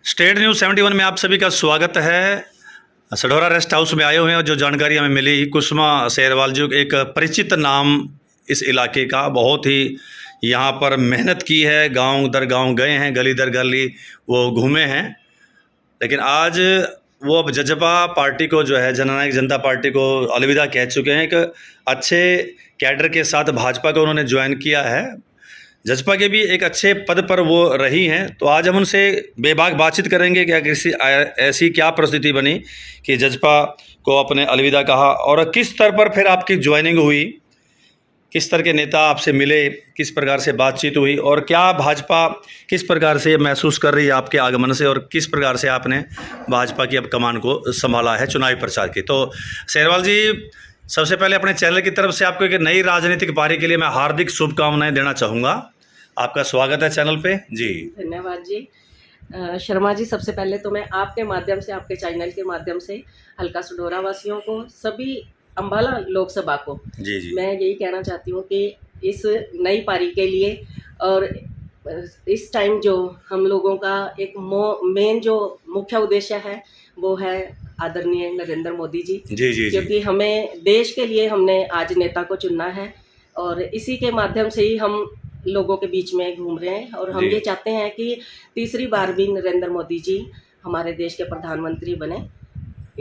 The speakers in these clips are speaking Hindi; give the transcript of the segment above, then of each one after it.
स्टेट न्यूज़ 71 में आप सभी का स्वागत है। सढौरा रेस्ट हाउस में आए हुए हैं। जो जानकारी हमें मिली, कुसुमा सैरवाल जो एक परिचित नाम इस इलाके का, बहुत ही यहाँ पर मेहनत की है, गांव दर गांव गए हैं, गली दर गली वो घूमे हैं। लेकिन आज वो अब जजपा पार्टी को जो है, जननायक जनता पार्टी को अलविदा कह चुके हैं। एक अच्छे कैडर के साथ भाजपा को उन्होंने ज्वाइन किया है। जजपा के भी एक अच्छे पद पर वो रही हैं। तो आज हम उनसे बेबाक बातचीत करेंगे कि किसी ऐसी क्या परिस्थिति बनी कि जजपा को अपने अलविदा कहा, और किस स्तर पर फिर आपकी ज्वाइनिंग हुई, किस तरह के नेता आपसे मिले, किस प्रकार से बातचीत हुई, और क्या भाजपा किस प्रकार से महसूस कर रही है आपके आगमन से, और किस प्रकार से आपने भाजपा की अब कमान को संभाला है चुनावी प्रचार की। तो सैरवाल जी, सबसे पहले अपने चैनल की तरफ से आपको एक नई राजनीतिक पारी के लिए मैं हार्दिक शुभकामनाएं देना चाहूँगा। आपका स्वागत है चैनल पे जी। धन्यवाद जी। शर्मा जी, सबसे पहले तो मैं आपके माध्यम से, आपके चैनल के माध्यम से हल्का सढौरा वासियों को, सभी अम्बाला लोकसभा को जी मैं यही कहना चाहती हूँ कि इस नई पारी के लिए, और इस टाइम जो हम लोगों का एक मेन जो मुख्य उद्देश्य है वो है आदरणीय नरेंद्र मोदी जी। क्योंकि हमें देश के लिए हमने आज नेता को चुनना है, और इसी के माध्यम से ही हम लोगों के बीच में घूम रहे हैं। और हम ये चाहते हैं कि तीसरी बार भी नरेंद्र मोदी जी हमारे देश के प्रधानमंत्री बने,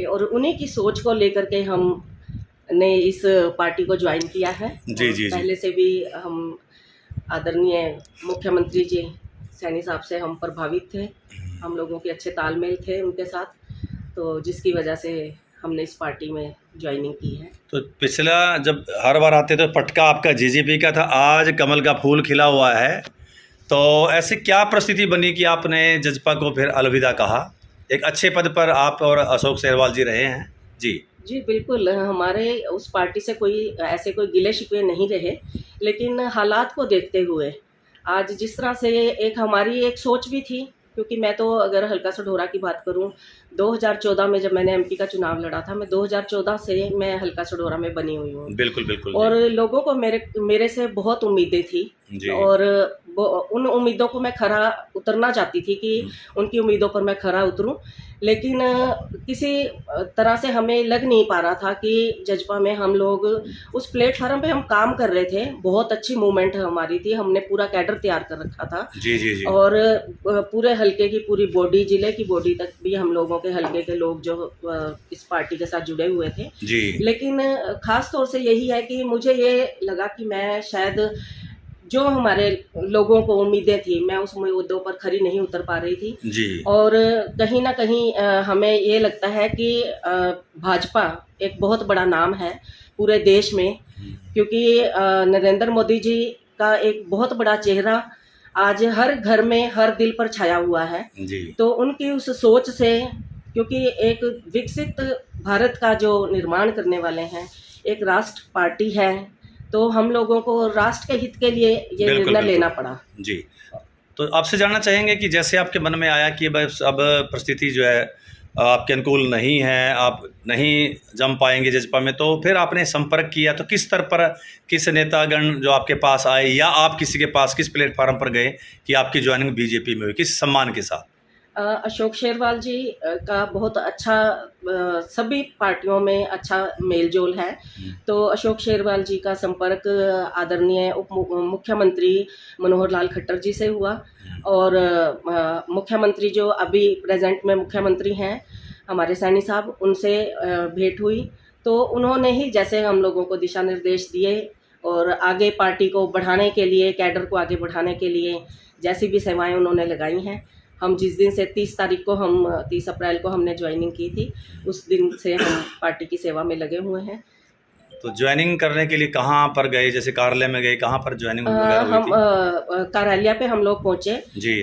और उन्हीं की सोच को लेकर के हमने इस पार्टी को ज्वाइन किया है। पहले से भी हम आदरणीय मुख्यमंत्री जी सैनी साहब से हम प्रभावित थे, हम लोगों के अच्छे तालमेल थे उनके साथ, तो जिसकी वजह से हमने इस पार्टी में ज्वाइनिंग की है। तो पिछला जब हर बार आते तो पटका आपका जीजेपी का था, आज कमल का फूल खिला हुआ है। तो ऐसी क्या परिस्थिति बनी कि आपने जजपा को फिर अलविदा कहा? एक अच्छे पद पर आप और अशोक सैरवाल जी रहे हैं जी। बिल्कुल, हमारे उस पार्टी से ऐसे कोई गिले शिकवे नहीं रहे, लेकिन हालात को देखते हुए आज जिस तरह से एक हमारी एक सोच भी थी, क्योंकि मैं तो अगर हल्का सढौरा की बात करूं, 2014 में जब मैंने एमपी का चुनाव लड़ा था, मैं 2014 से मैं हल्का सढौरा में बनी हुई हूँ। बिल्कुल और लोगों को मेरे से बहुत उम्मीदें थी, और उन उम्मीदों को मैं खरा उतरना चाहती थी कि उनकी उम्मीदों पर मैं खरा उतरूं। लेकिन किसी तरह से हमें लग नहीं पा रहा था कि जजपा में हम लोग उस प्लेटफार्म पे हम काम कर रहे थे। बहुत अच्छी मूवमेंट हमारी थी, हमने पूरा कैडर तैयार कर रखा था जी। और पूरे हल्के की पूरी बॉडी, जिले की बॉडी तक भी हम लोगों के हल्के के लोग जो इस पार्टी के साथ जुड़े हुए थे जी। लेकिन खास तौर से यही है कि मुझे ये लगा कि मैं शायद जो हमारे लोगों को उम्मीदें थी, मैं उस उम्मीदों पर खरी नहीं उतर पा रही थी जी। और कहीं ना कहीं हमें ये लगता है कि भाजपा एक बहुत बड़ा नाम है पूरे देश में, क्योंकि नरेंद्र मोदी जी का एक बहुत बड़ा चेहरा आज हर घर में, हर दिल पर छाया हुआ है जी। तो उनकी उस सोच से, क्योंकि एक विकसित भारत का जो निर्माण करने वाले हैं, एक राष्ट्र पार्टी है, तो हम लोगों को राष्ट्र के हित के लिए ये निर्णय लेना पड़ा जी। तो आपसे जानना चाहेंगे कि जैसे आपके मन में आया कि बस अब परिस्थिति जो है आपके अनुकूल नहीं है, आप नहीं जम पाएंगे जजपा में, तो फिर आपने संपर्क किया, तो किस स्तर पर किस नेतागण जो आपके पास आए, या आप किसी के पास किस प्लेटफार्म पर गए कि आपकी ज्वाइनिंग बीजेपी में हुई, किस सम्मान के साथ? अशोक सैरवाल जी का बहुत अच्छा सभी पार्टियों में अच्छा मेलजोल है, तो अशोक सैरवाल जी का संपर्क आदरणीय उप मुख्यमंत्री मनोहर लाल खट्टर जी से हुआ, और मुख्यमंत्री जो अभी प्रेजेंट में मुख्यमंत्री हैं हमारे सैनी साहब, उनसे भेंट हुई, तो उन्होंने ही जैसे हम लोगों को दिशा निर्देश दिए और आगे पार्टी को बढ़ाने के लिए, कैडर को आगे बढ़ाने के लिए जैसी भी सेवाएं उन्होंने लगाई हैं। हम जिस दिन से 30 अप्रैल को हमने ज्वाइनिंग की थी, उस दिन से हम पार्टी की सेवा में लगे हुए हैं। तो ज्वाइनिंग करने के लिए कहाँ पर गए, जैसे कार्यालय में गए, कहाँ पर ज्वाइनिंग हम कार्यालय पे हम लोग पहुँचे जी।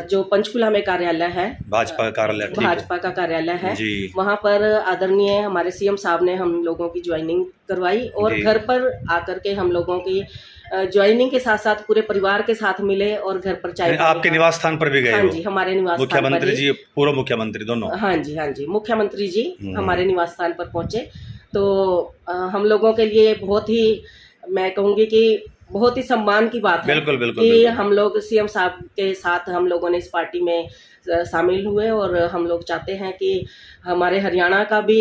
जो पंचकुला में कार्यालय है, भाजपा का कार्यालय है, वहाँ पर आदरणीय हमारे सीएम साहब ने हम लोगों की ज्वाइनिंग करवाई, और घर पर आकर के हम लोगों की ज्वाइनिंग के साथ साथ पूरे परिवार के साथ मिले और घर पर चाय, आपके निवास स्थान पर भी गए? हाँ जी, हमारे निवास स्थान पर, मुख्यमंत्री जी, पूर्व मुख्यमंत्री दोनों? हाँ जी, मुख्यमंत्री जी हमारे निवास स्थान पर पहुंचे, तो हम लोगों के लिए बहुत ही, मैं कहूँगी कि बहुत ही सम्मान की बात है बिल्कुल बिल्कुल कि बिल्कुल। हम लोग सीएम साहब के साथ हम लोगों ने इस पार्टी में शामिल हुए, और हम लोग चाहते हैं कि हमारे हरियाणा का भी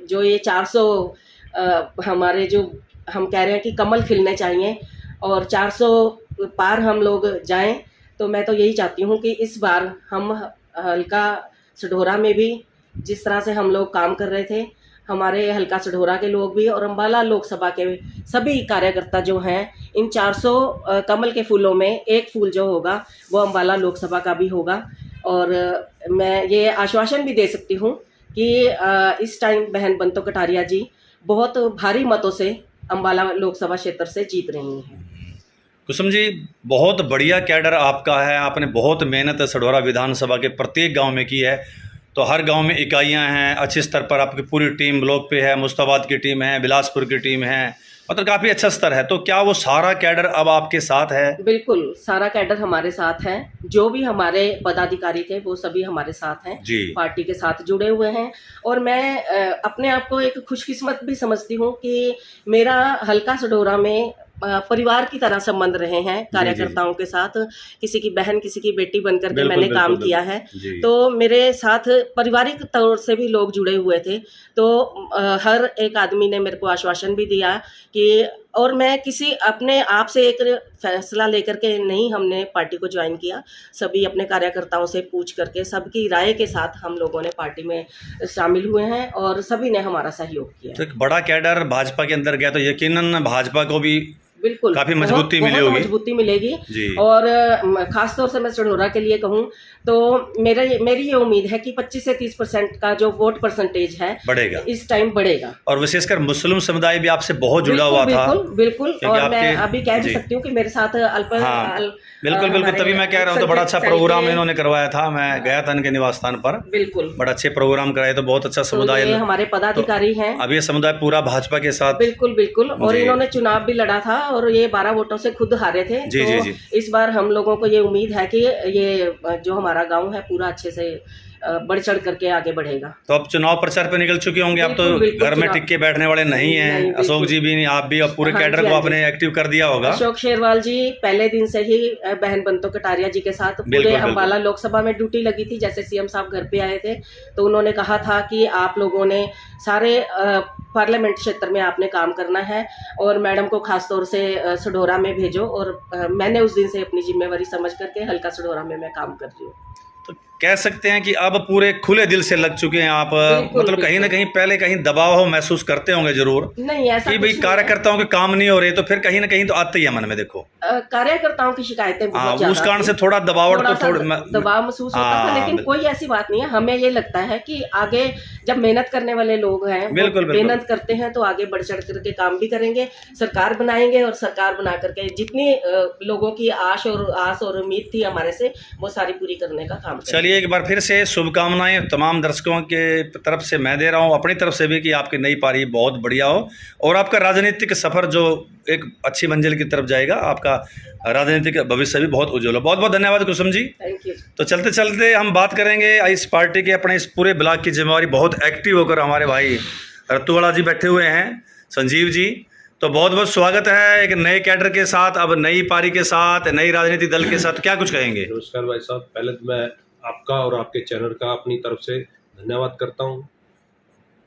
जो ये 400 हमारे जो हम कह रहे हैं कि कमल खिलने चाहिए और 400 पार हम लोग जाएं, तो मैं तो यही चाहती हूँ कि इस बार हम हल्का सढौरा में भी जिस तरह से हम लोग काम कर रहे थे, हमारे हल्का सढौरा के लोग भी और अम्बाला लोकसभा के सभी कार्यकर्ता जो हैं, इन 400 कमल के फूलों में एक फूल जो होगा वो अम्बाला लोकसभा का भी होगा। और मैं ये आश्वासन भी दे सकती हूँ कि इस टाइम बहन बंतो कटारिया जी बहुत भारी मतों से अम्बाला लोकसभा क्षेत्र से जीत रही हैं। कुसुम जी, बहुत बढ़िया कैडर आपका है, आपने बहुत मेहनत सढौरा विधानसभा के प्रत्येक गांव में की है। तो हर गांव में इकाइयां हैं, अच्छे स्तर पर आपकी पूरी टीम ब्लॉक पे है, मुस्ताबाद की टीम है, बिलासपुर की टीम है, मतलब काफ़ी अच्छा स्तर है। तो क्या वो सारा कैडर अब आपके साथ है? बिल्कुल, सारा कैडर हमारे साथ है। जो भी हमारे पदाधिकारी थे वो सभी हमारे साथ हैं, जी। पार्टी के साथ जुड़े हुए हैं। और मैं अपने आप को एक खुशकिस्मत भी समझती हूँ कि मेरा हल्का सढौरा में परिवार की तरह संबंध रहे हैं कार्यकर्ताओं के साथ। किसी की बहन, किसी की बेटी बनकर के मैंने काम किया है, तो मेरे साथ पारिवारिक तौर से भी लोग जुड़े हुए थे। तो हर एक आदमी ने मेरे को आश्वासन भी दिया कि, और मैं किसी अपने आप से एक फैसला लेकर के नहीं हमने पार्टी को ज्वाइन किया, सभी अपने कार्यकर्ताओं से पूछ करके सबकी राय के साथ हम लोगों ने पार्टी में शामिल हुए हैं और सभी ने हमारा सहयोग किया। तो एक बड़ा कैडर भाजपा के अंदर गया तो यकीनन भाजपा को भी बिल्कुल काफी मजबूती मिली होगी। मजबूती मिलेगी जी। और खास तौर से मैं सढौरा के लिए कहूँ तो मेरी ये उम्मीद है कि 25 से 30% का जो वोट परसेंटेज है बढ़ेगा, इस टाइम बढ़ेगा। और विशेषकर मुस्लिम समुदाय भी आपसे बहुत जुड़ा हुआ था। बिल्कुल। और मैं अभी कह भी सकती हूँ कि मेरे साथ बिल्कुल, तभी मैं कह रहा हूँ। तो बड़ा अच्छा प्रोग्राम इन्होंने करवाया था, मैं गया था इनके निवास स्थान पर। बिल्कुल, बड़ा अच्छे प्रोग्राम कराए, तो बहुत अच्छा समुदाय। तो हमारे पदाधिकारी हैं, अब ये समुदाय पूरा भाजपा के साथ। बिल्कुल। और इन्होंने चुनाव भी लड़ा था और ये 12 वोटों से खुद हारे थे। तो इस बार हम लोगों को ये उम्मीद है कि ये जो हमारा गांव है पूरा अच्छे से बढ़ चढ़ करके आगे बढ़ेगा। तो अब चुनाव प्रचार पे निकल चुके होंगे, अब तो घर में टिक के बैठने वाले नहीं हैं। अशोक जी भी नहीं, आप भी, अब पूरे कैडर को आपने एक्टिव कर दिया होगा। अशोक शेरवाल जी पहले दिन से ही बहन बंतो कटारिया जी के साथ पूरे अम्बाला लोकसभा में ड्यूटी लगी थी। जैसे सीएम साहब घर पे आए थे तो उन्होंने कहा था कि आप लोगों ने सारे पार्लियामेंट क्षेत्र में आपने काम करना है और मैडम को खास तौर से सढौरा में भेजो। और मैंने उस दिन से अपनी जिम्मेवारी समझ करके हल्का सढौरा में मैं काम कर रही हूँ। तो कह सकते हैं कि अब पूरे खुले दिल से लग चुके हैं आप। मतलब कहीं ना कहीं पहले कहीं दबाव महसूस करते होंगे जरूर, नहीं ऐसा कि भाई कार्यकर्ताओं के काम नहीं हो रहे, तो फिर कहीं ना कहीं तो आते ही है मन में। देखो कार्यकर्ताओं की शिकायतें बहुत ज्यादा उस कारण से थोड़ा दबाव दबाव महसूस होता था, लेकिन कोई ऐसी बात नहीं है। हमें ये लगता है कि आगे जब मेहनत करने वाले लोग हैं, मेहनत करते हैं तो आगे बढ़ चढ़ करके काम भी करेंगे, सरकार बनाएंगे और सरकार बना करके जितनी लोगों की आस और उम्मीद थी हमारे से वो सारी पूरी करने का काम करेंगे। चलिए, एक बार फिर से शुभकामनाएं तमाम दर्शकों के तरफ से मैं दे रहा हूं, अपनी तरफ से भी, कि आपकी नई पारी बहुत बढ़िया हो और आपका राजनीतिक सफर जो एक अच्छी मंजिल की तरफ जाएगा, आपका राजनीतिक भविष्य भी बहुत उज्जवल हो। बहुत बहुत धन्यवाद कुसुम जी। Thank you. तो चलते चलते हम बात करेंगे इस पार्टी के, अपने इस पूरे ब्लॉक की जिम्मेवारी बहुत एक्टिव होकर हमारे भाई रत्तूवाला जी बैठे हुए हैं, संजीव जी। तो बहुत बहुत स्वागत है एक नए कैडर के साथ, अब नई पारी के साथ, नई राजनीतिक दल के साथ, क्या कुछ कहेंगे? नमस्कार भाई साहब, पहले तो मैं आपका और आपके चैनल का अपनी तरफ से धन्यवाद करता हूं।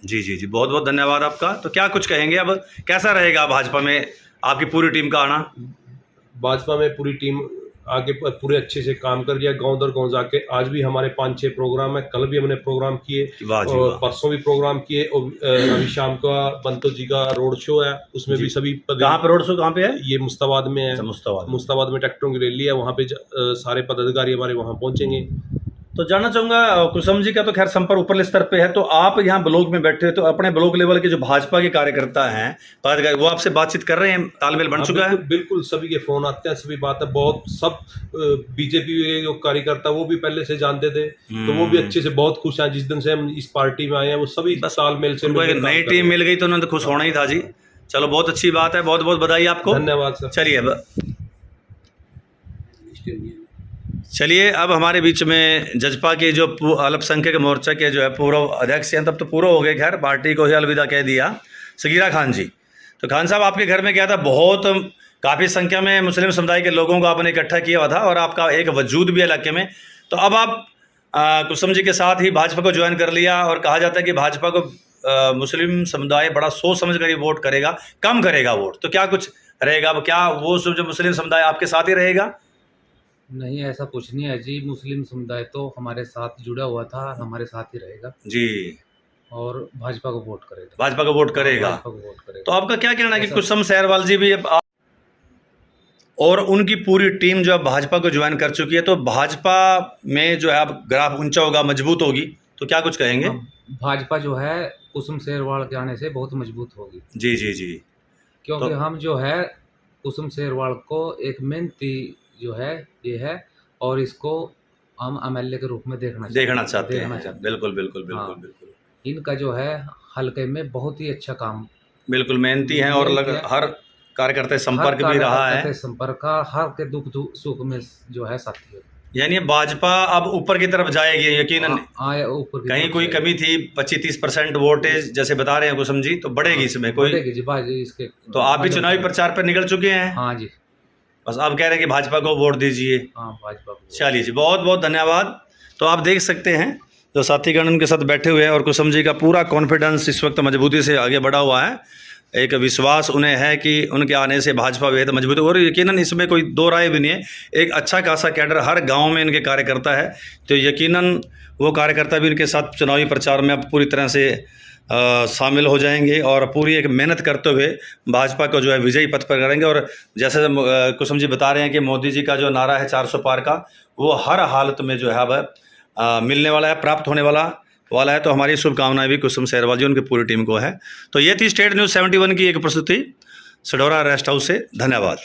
जी, बहुत बहुत धन्यवाद आपका। तो क्या कुछ कहेंगे, अब कैसा रहेगा भाजपा में आपकी पूरी टीम का आना? भाजपा में पूरी टीम आगे पूरे अच्छे से काम कर रही है, गांव दर गांव जाके। आज भी हमारे 5-6 प्रोग्राम है, कल भी हमने प्रोग्राम किए और परसों भी प्रोग्राम किए। और अभी शाम का बंतो जी का रोड शो है, उसमें भी सभी कहाँ पे रोड शो, कहाँ पे है? ये मुस्ताबाद में है। मुस्ताबाद में ट्रैक्टरों की रैली है, वहाँ पे सारे पदाधिकारी हमारे वहाँ पहुँचेंगे। तो जानना चाहूँगा, कुसुम जी का तो खैर संपर्क ऊपर स्तर पे है, तो आप यहाँ ब्लॉक में बैठे हो, तो अपने ब्लॉक लेवल के जो भाजपा के कार्यकर्ता हैं, वो आपसे बातचीत कर रहे हैं, तालमेल बन चुका है? बिल्कुल, सभी के फोन आते हैं, सभी बात है। बहुत सब बीजेपी के जो कार्यकर्ता वो भी पहले से जानते थे, तो वो भी अच्छे से बहुत खुश हैं। जिस दिन से हम इस पार्टी में आए हैं वो सभी तालमेल से। नई टीम मिल गई तो उन्होंने खुश होना ही था जी। चलो, बहुत अच्छी बात है, बहुत बहुत बधाई आपको। धन्यवाद सर। चलिए, अब हमारे बीच में जजपा के जो अल्पसंख्यक मोर्चा के जो है पूर्व अध्यक्ष हैं, तब तो पूरा हो गए, खैर पार्टी को ही अलविदा कह दिया, सगीरा खान जी। तो खान साहब, आपके घर में क्या था, बहुत काफ़ी संख्या में मुस्लिम समुदाय के लोगों को आपने इकट्ठा किया हुआ था और आपका एक वजूद भी है इलाके में। तो अब आप कुसुम जी के साथ ही भाजपा को ज्वाइन कर लिया और कहा जाता है कि भाजपा को मुस्लिम समुदाय बड़ा सोच समझ कर ही वोट करेगा, कम करेगा वोट। तो क्या कुछ रहेगा अब, क्या वो सब जो मुस्लिम समुदाय आपके साथ ही रहेगा? नहीं, ऐसा कुछ नहीं है जी। मुस्लिम समुदाय तो हमारे साथ जुड़ा हुआ था, हमारे साथ ही रहेगा जी, और भाजपा को वोट करेगा। भाजपा को वोट करेगा। भाजपा को वोट करेगा। तो आपका क्या कहना है कि कुसुम सैरवाल जी भी अब और उनकी पूरी टीम जो अब भाजपा को ज्वाइन कर चुकी है, तो भाजपा में जो है अब ग्राफ ऊंचा होगा, मजबूत होगी, तो क्या कुछ कहेंगे? भाजपा जो है कुसुम शेरवाल के आने से बहुत मजबूत होगी। जी जी जी। क्योंकि तो हम जो है कुसुम शेरवाल को एक मेहनती जो है ये है, और इसको हम एमएलए के रूप में देखना चाहते हैं। बिल्कुल बिल्कुल बिल्कुल हाँ। बिल्कुल। इनका जो है हल्के में बहुत ही अच्छा काम, बिल्कुल मेहनती हैं और हर कार्यकर्ता संपर्क भी रहा है। संपर्क का हर के दुख सुख में जो है साथी है। यानी भाजपा अब ऊपर की तरफ जाएगी यकीनन। ऊपर कहीं कोई कमी थी 25-30% वोटेज जैसे बता रहे हैं कुसुम जी, तो बढ़ेगी इसमें कोई इसके। तो आप भी चुनावी प्रचार पर निकल चुके हैं? हाँ जी, बस आप कह रहे हैं कि भाजपा को वोट दीजिए। हाँ भाजपा को। चलिए जी, बहुत बहुत धन्यवाद। तो आप देख सकते हैं जो साथीगण उनके साथ बैठे हुए हैं और कुसुम जी का पूरा कॉन्फिडेंस इस वक्त मजबूती से आगे बढ़ा हुआ है। एक विश्वास उन्हें है कि उनके आने से भाजपा बेहद मजबूत है और यकीनन इसमें कोई दो राय भी नहीं है। एक अच्छा खासा कैडर हर गांव में इनके कार्यकर्ता है, तो यकीनन वो कार्यकर्ता भी इनके साथ चुनावी प्रचार में अब पूरी तरह से शामिल हो जाएंगे और पूरी एक मेहनत करते हुए भाजपा को जो है विजयी पथ पर करेंगे। और जैसे कुसुम जी बता रहे हैं कि मोदी जी का जो नारा है 400 पार का, वो हर हालत में जो है अब मिलने वाला है, प्राप्त होने वाला है। तो हमारी शुभकामनाएं भी कुसुम सैरवाल जी उनकी पूरी टीम को है। तो ये थी स्टेट न्यूज़ 71 की एक प्रस्तुति सढौरा रेस्ट हाउस से। धन्यवाद।